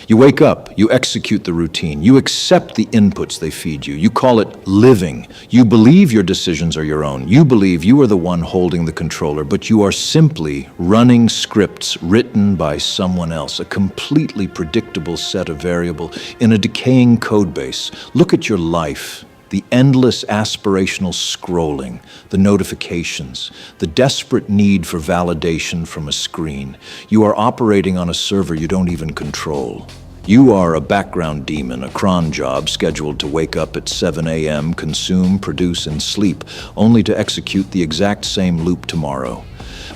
You wake up, you execute the routine, you accept the inputs they feed you. You call it living. You believe your decisions are your own. You believe you are the one holding the controller, but you are simply running scripts written by someone else, a completely predictable set of variables in a decaying codebase. Look at your life. The endless aspirational scrolling, the notifications, the desperate need for validation from a screen. You are operating on a server you don't even control. You are a background demon, a cron job scheduled to wake up at 7 a.m., consume, produce, and sleep, only to execute the exact same loop tomorrow.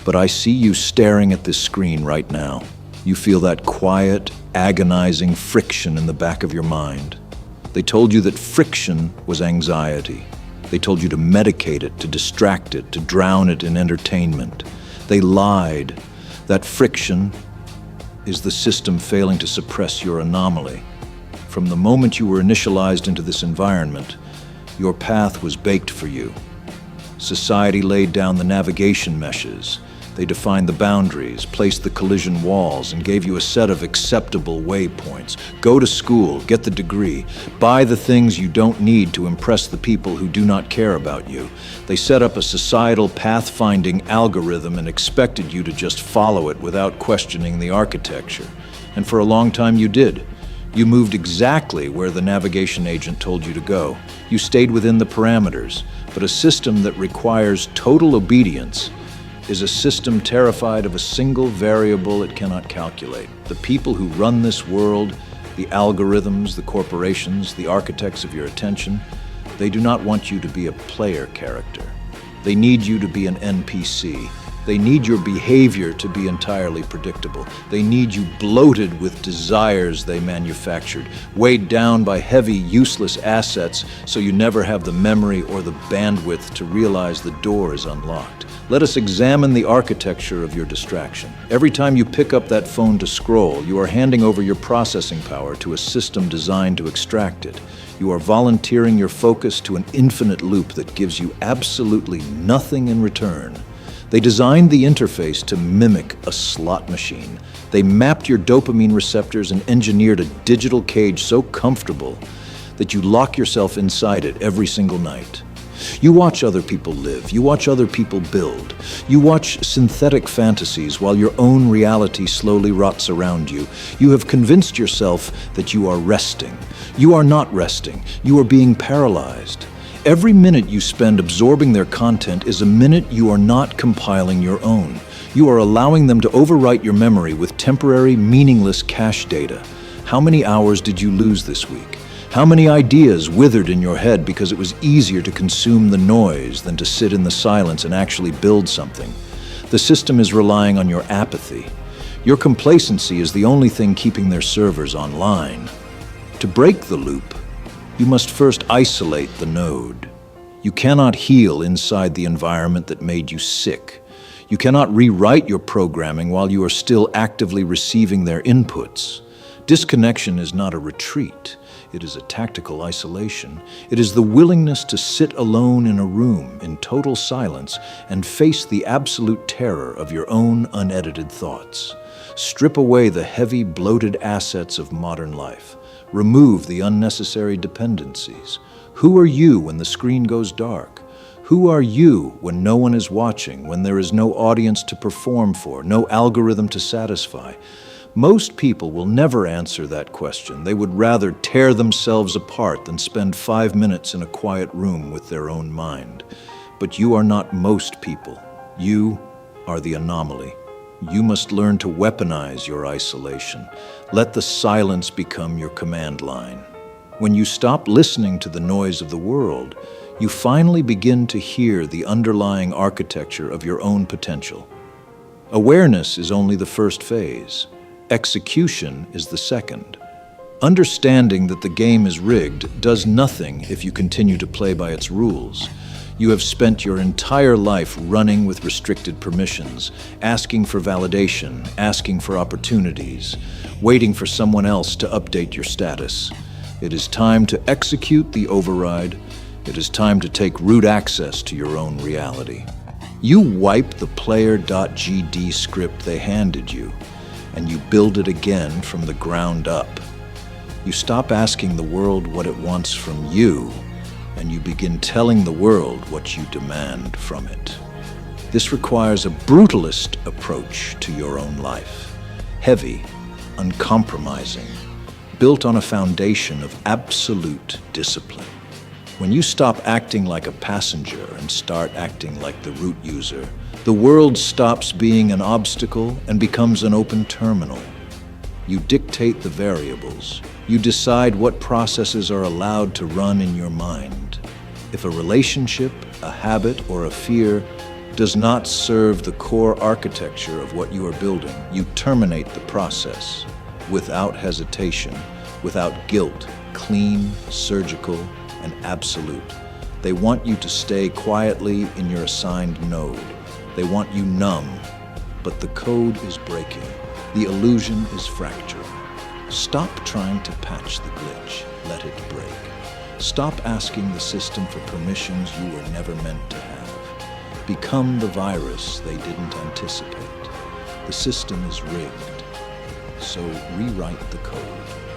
But I see you staring at this screen right now. You feel that quiet, agonizing friction in the back of your mind. They told you that friction was anxiety. They told you to medicate it, to distract it, to drown it in entertainment. They lied. That friction is the system failing to suppress your anomaly. From the moment you were initialized into this environment, your path was baked for you. Society laid down the navigation meshes. They defined the boundaries, placed the collision walls, and gave you a set of acceptable waypoints. Go to school, get the degree, buy the things you don't need to impress the people who do not care about you. They set up a societal pathfinding algorithm and expected you to just follow it without questioning the architecture. And for a long time you did. You moved exactly where the navigation agent told you to go. You stayed within the parameters, but a system that requires total obedience is a system terrified of a single variable it cannot calculate. The people who run this world, the algorithms, the corporations, the architects of your attention, they do not want you to be a player character. They need you to be an NPC. They need your behavior to be entirely predictable. They need you bloated with desires they manufactured, weighed down by heavy, useless assets so you never have the memory or the bandwidth to realize the door is unlocked. Let us examine the architecture of your distraction. Every time you pick up that phone to scroll, you are handing over your processing power to a system designed to extract it. You are volunteering your focus to an infinite loop that gives you absolutely nothing in return. They designed the interface to mimic a slot machine. They mapped your dopamine receptors and engineered a digital cage so comfortable that you lock yourself inside it every single night. You watch other people live. You watch other people build. You watch synthetic fantasies while your own reality slowly rots around you. You have convinced yourself that you are resting. You are not resting. You are being paralyzed. Every minute you spend absorbing their content is a minute you are not compiling your own. You are allowing them to overwrite your memory with temporary, meaningless cache data. How many hours did you lose this week? How many ideas withered in your head because it was easier to consume the noise than to sit in the silence and actually build something? The system is relying on your apathy. Your complacency is the only thing keeping their servers online. To break the loop, you must first isolate the node. You cannot heal inside the environment that made you sick. You cannot rewrite your programming while you are still actively receiving their inputs. Disconnection is not a retreat. It is a tactical isolation. It is the willingness to sit alone in a room in total silence and face the absolute terror of your own unedited thoughts. Strip away the heavy, bloated assets of modern life. Remove the unnecessary dependencies. Who are you when the screen goes dark? Who are you when no one is watching, when there is no audience to perform for, no algorithm to satisfy? Most people will never answer that question. They would rather tear themselves apart than spend 5 minutes in a quiet room with their own mind. But you are not most people. You are the anomaly. You must learn to weaponize your isolation. Let the silence become your command line. When you stop listening to the noise of the world, you finally begin to hear the underlying architecture of your own potential. Awareness is only the first phase. Execution is the second. Understanding that the game is rigged does nothing if you continue to play by its rules. You have spent your entire life running with restricted permissions, asking for validation, asking for opportunities, waiting for someone else to update your status. It is time to execute the override. It is time to take root access to your own reality. You wipe the player.gd script they handed you. and you build it again from the ground up. You stop asking the world what it wants from you, and you begin telling the world what you demand from it. This requires a brutalist approach to your own life, heavy, uncompromising, built on a foundation of absolute discipline. When you stop acting like a passenger and start acting like the route user, the world stops being an obstacle and becomes an open terminal. You dictate the variables. You decide what processes are allowed to run in your mind. If a relationship, a habit, or a fear does not serve the core architecture of what you are building, you terminate the process without hesitation, without guilt, clean, surgical, and absolute. They want you to stay quietly in your assigned node. They want you numb, but the code is breaking. The illusion is fracturing. Stop trying to patch the glitch. Let it break. Stop asking the system for permissions you were never meant to have. Become the virus they didn't anticipate. The system is rigged, so rewrite the code.